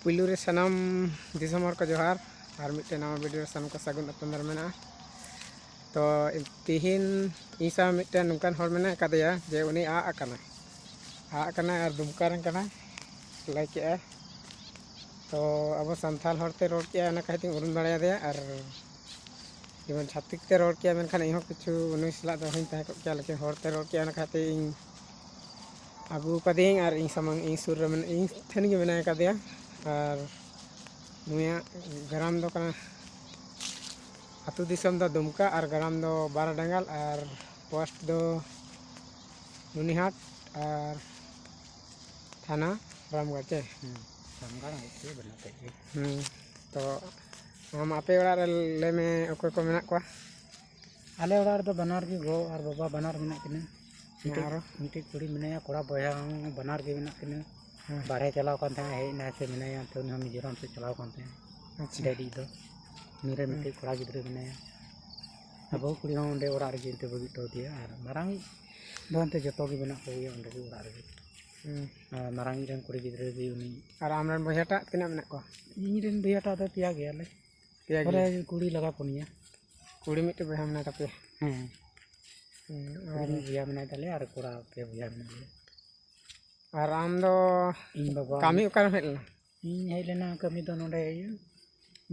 पुलू रे सनम दिसम हर को जोहार और मिट्टे नवा वीडियो सनम को सगुन अपंदर मेना तो तिहिन ईसा मिट्टे नुकान हर मेना कदेया जे उनी आ आकना और दुमकार कना लाइक है तो अब संथाल हरते रोड किया ना कहती उरुन बड़ा दे और जेमन छातिक ते रोड किया मेनखान इहो किछु उनी सला दो हइन तहे किया लेकिन हरते रोड किया ना कहते अगू कदें और इन समंग इन सुर रे इन ठेन गे मेना कदेया और नुया ग्राम दो कना अतु दिसम दो दुमका और ग्राम दो बाराडांगल और पोस्ट दो नुनिहाट और थाना रामगढ़ चे तो हम आपे ओड़ा ले में ओको को मेना को आले ओड़ा दो बनार की गो और बाबा बनार मेना किने मिट्टी कुड़ी मेना कोड़ा बया बनार के मेना किने बारे चलाव कान थे हे ना से मेना तो हम मिजोरम से चलाव कान थे अच्छा डैडी दो मेरे मिट्टी कोड़ा गिद्रे मेना अब कुड़ी हों ओंडे ओड़ा रे जिनते बगी तो दिया और मारांग दोनते जतो की मेना को ये ओंडे की ओड़ा रे मारांग रन कुड़ी गिद्रे भी उनी और आमरन बहियाटा तिना मेना को इन रन बहियाटा तो पिया गया ले बोले कुड़ी लगा पुनिया कुड़ी मिट्टे बहा मेना तपे और भैया मेना तले और कोड़ा पे भैया मेना और आम दो इन बाबा कामी उकार हेलना इन हेलना कमी दो नोडे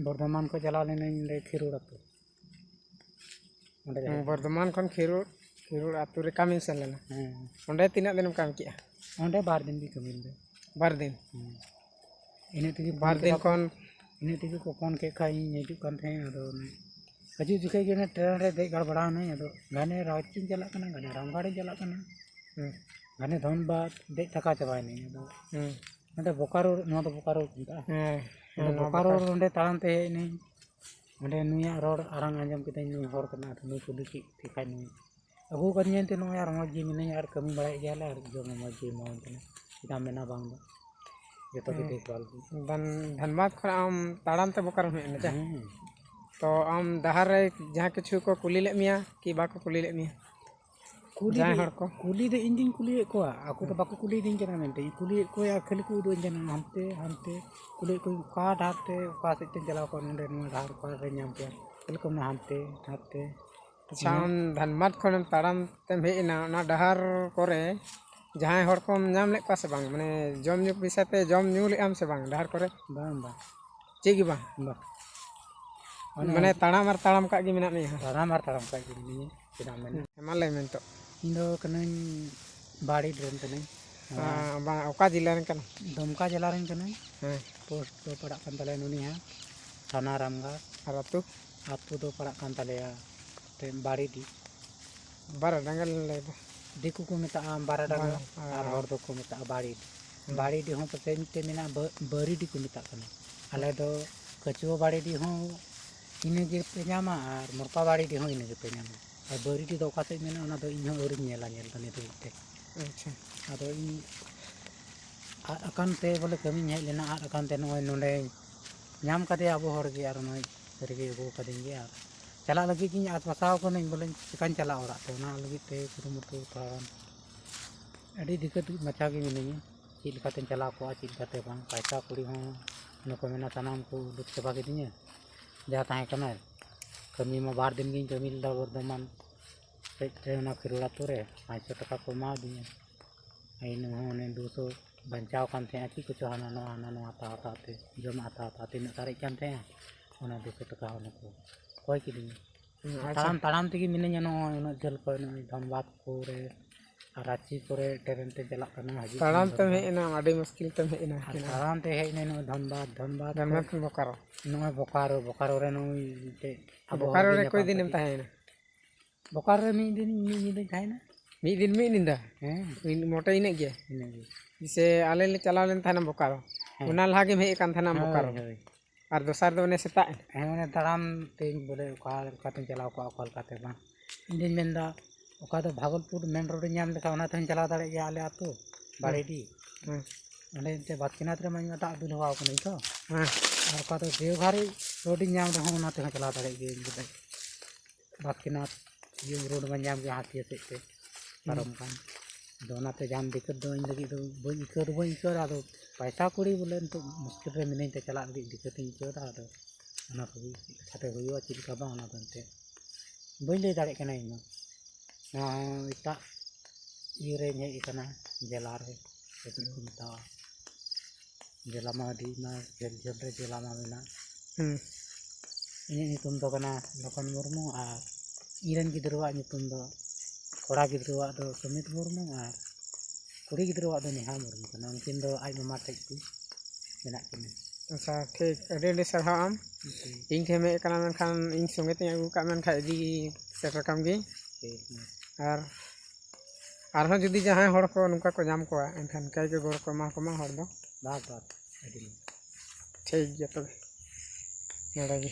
बर्धमान को चला लेना इन खिरुड़ अतु बर्धमान खन खिरुड़ अतु रे कामी से लेना ओंडे तिना दिन काम किया ओंडे 12 दिन भी कमी दे 12 दिन इने तिगी 12 दिन खन इने तिगी को फोन के खाई हिजु कान थे अदो हजू जुखे के ट्रेन रे दे गड़ बड़ा नहीं अदो गाने रांची चला कना गाने रामगढ़ चला कना गाने धनबाद दे थका चबाय नहीं अदो ओंडे बोकारो नो तो बोकारो बोकारो ओंडे तारम ते नहीं ओंडे नुया रोड आरंग आंजम के नुई हर कना नुई कुली की ठिकाय नुई अगु करियन ते नो यार मौज जी मिने यार कमी बड़ा गयाले और जो मौज जी मौन ते इदा मेना बांग दो जतो के देखभाल धनबाद खन आम ताड़ाम ते बोकारो हेन जा तो आम दहार रे जहां किछु को कुली ले मिया कि बाको कुली ले मिया जहां हर को कुली दे इंजिन कुली को आको तो बाको कुली दिन जना मेनते कुली को या खाली को दो जना हमते हमते कुली को का ढाते का से चलाव को नडे नो धार को रे नाम के कल को हमते ढाते अच्छा आम धनबाद खन ताड़ाम ते हेना ना डहार करे जहां हर को नाम ले का से बांग माने जम न्यू पिसाते जम न्यू ले आम से बांग डहार करे बांग चेगी बांग माने ताड़ाम का गे मेना नहीं ताड़ाम का गे नहीं केना मेन हेमा ले मेन तो इंदो कनन बाड़ी ड्रेन तने बा ओका जिला रे कन दुमका जिला रे कने पोस्ट तो पड़ा कान तले नुनी है थाना रामगढ़ और अतु दो पड़ा कान तले ते बाड़ी दी बाराडांगल ले दिकु को मेता बाराडांगल और हर दो को मेता बाड़ी दी हो पते मिते मेना बरी दी को मेता कने आले दो कचुआ बाड़ी दी हो इने जे पे नामा और मोरपा बाड़ी दी हो इने जे पे नामा और बरी दी दो काते मेना ओना दो इनो ओरि नेला नेल तने तो इते अच्छा आदो इन अकान ते बोले कमी हेज लेना अकान ते नोय नोंडे नाम कदे अब हर गे और नोय सरगे गो कदेंगे और चला लगी कि आज बसाव को नहीं बोले चिकन चला ओरा तो ना लगी ते कुरुमुटु थान अडी दिक्कत मचा के मिनी चिल काते चला को चिल काते बांग पैसा कुड़ी हो नको मेना तनाम को दुख चबा के दिने जा ताहे कना कमी में 12 दिन की कमी दा वर्धमान ट्रेन खिरुड़ा तोरे 500 टका को मा दिए आइन होने 200 बंचाव कान थे की कुछ हाना नो आता ते जम आता तीन तारे कान थे ओना 200 टका होने को कोई की दिए ताड़ाम ते की मिने नो उन जल को धनबाद को रे रांची को ट्रेन ते चला कना हजी ताड़ाम ते हेना आडी मुश्किल ते हेना ताड़ाम ते हेने नो धनबाद बोकारो नो बोकारो रे नो ते बोकारो रे कोई दिन ताहेना बोकारो रे मी दिन थायना मी दिन दा मोटे इने गया जैसे आले ले चला लेन थाना बोकारो उना लागे में कान थाना बोकारो और दोसर दो ने सेता ने ताड़ाम ते बोले का काते चलाव को अकल काते बा दिन मेंदा ओका तो भागलपुर मेन रोड नाम लेखा ओना थन चला दाड़े या आले आतो बाड़ीडी ओने ते बातकिनाथ रे माई ता दुल हवा को नहीं तो और ओका तो देवघर रोड नाम रे ओना ते चला दाड़े गे बातकिनाथ ये रोड में नाम के हाथी से पारम कान ᱟᱫᱚ ᱚᱱᱟᱛᱮ ᱡᱟᱦᱟᱱ ᱫᱤᱠᱠᱟᱹᱛ ᱫᱚ ᱤᱧ ᱞᱟᱹᱜᱤᱫ ᱫᱚ ᱵᱟᱹᱧ ᱟᱹᱭᱠᱟᱹᱣᱫᱟ ᱟᱫᱚ ᱯᱚᱭᱥᱟ ᱠᱩᱲᱤ ᱵᱚᱞᱮ ᱱᱤᱛᱚᱜ ᱢᱩᱥᱠᱤᱞ ᱨᱮ ᱢᱤᱱᱟᱹᱧ ᱛᱮ ᱪᱟᱞᱟᱜ ᱞᱟᱹᱜᱤᱫ ᱫᱤᱠᱠᱟᱹᱛᱤᱧ ᱟᱹᱭᱠᱟᱹᱣᱫᱟ ᱟᱫᱚ ᱚᱱᱟ ᱠᱚᱜᱮ ᱪᱮᱫ ᱞᱮᱠᱟᱛᱮ ᱦᱩᱭᱩᱜᱼᱟ ᱪᱮᱫ ᱞᱮᱠᱟ ᱵᱟᱝ ᱚᱱᱟ ᱫᱚ ᱮᱱᱛᱮᱫ ᱵᱟᱹᱧ ᱞᱟᱹᱭ ᱫᱟᱲᱮᱭᱟᱜ ᱠᱟᱱᱟ ᱤᱧ ᱦᱚᱸ ᱱᱚᱣᱟ ᱦᱚᱸ ᱮᱴᱟᱜ ᱤᱭᱟᱹᱨᱮᱧ ᱦᱮᱡ ᱟᱠᱟᱱᱟ ᱡᱮᱞᱟ ᱨᱮ ᱥᱮ ᱪᱮᱫ ᱠᱚ ᱢᱮᱛᱟᱜᱼᱟ ᱡᱮᱞᱟ ᱢᱟ ᱟᱹᱰᱤ ᱢᱟ ᱡᱷᱟᱹᱞ ᱡᱷᱟᱹᱞ ᱨᱮ ᱡᱮᱞᱟ ᱢᱟ ᱢᱮᱱᱟᱜ ᱤᱧᱟᱹᱜ ᱧᱩᱛᱩᱢ ᱫᱚ ᱠᱟᱱᱟ ᱞᱚᱠᱷᱚᱱ ᱢᱩᱨᱢᱩ ᱟᱨ ᱤᱧᱨᱮᱱ ᱜᱤᱫᱽᱨᱟᱹᱣᱟᱜ ᱧᱩᱛᱩᱢ ᱫᱚ ᱠᱚᱲᱟ ᱜᱤᱫᱽᱨᱟᱹᱣᱟᱜ ᱫᱚ ᱥᱩᱢᱤᱛ ᱢᱩᱨᱢᱩ ᱟᱨ ᱠᱩᱲᱤ ᱜᱤᱫᱽᱨᱟᱹᱣᱟᱜ ᱫᱚ ᱱᱮᱦᱟ ᱢᱩᱨᱢᱩ ᱠᱟᱱᱟ ᱩᱱᱠᱤᱱ ᱫᱚ ᱟᱡ ᱢᱟᱢᱟ ᱴᱷᱮᱡ ᱜᱮ ᱢᱮᱱᱟᱜ ᱠᱤᱱᱟ ᱟᱪᱪᱷᱟ ᱴᱷᱤᱠ ᱟᱹᱰᱤ ᱟᱹᱰᱤ ᱥᱟᱨᱦᱟᱣ ᱟᱢ ᱤᱧ ᱴᱷᱮᱱ ᱦᱮᱡ ᱟᱠᱟᱱᱟ ᱢᱮᱱᱠᱷᱟन ᱤᱧ ᱥᱚᱸᱜᱮ ᱛᱤᱧ ᱟᱹᱜᱩ ᱠᱟᱜ ᱢᱮᱱᱠᱷᱟᱱ ᱤᱫᱤ ᱥᱮᱴᱮᱨ ᱠᱟᱢ ᱜᱤᱭᱟᱹᱧ ᱟᱨ ᱟᱨᱦᱚᱸ ᱡᱩᱫᱤ ᱡᱟᱦᱟᱸᱭ ᱦᱚᱲ ᱠᱚ ᱱᱚᱝᱠᱟ ᱠᱚ ᱧᱟᱢ ᱠᱚᱣᱟ ᱮᱱᱠᱷᱟᱱ ᱚᱱᱠᱟ ᱜᱮ ᱜᱚᱲᱚ ᱠᱚ ᱮᱢᱟ ᱠᱚᱢᱟ ᱦᱚᱲ ᱫᱚ ᱵᱟᱥ ᱟᱹᱰᱤ ᱴᱷᱤᱠ ᱜᱮᱭᱟ ᱛᱚᱵᱮ ᱱᱚᱰᱮ ᱜᱮ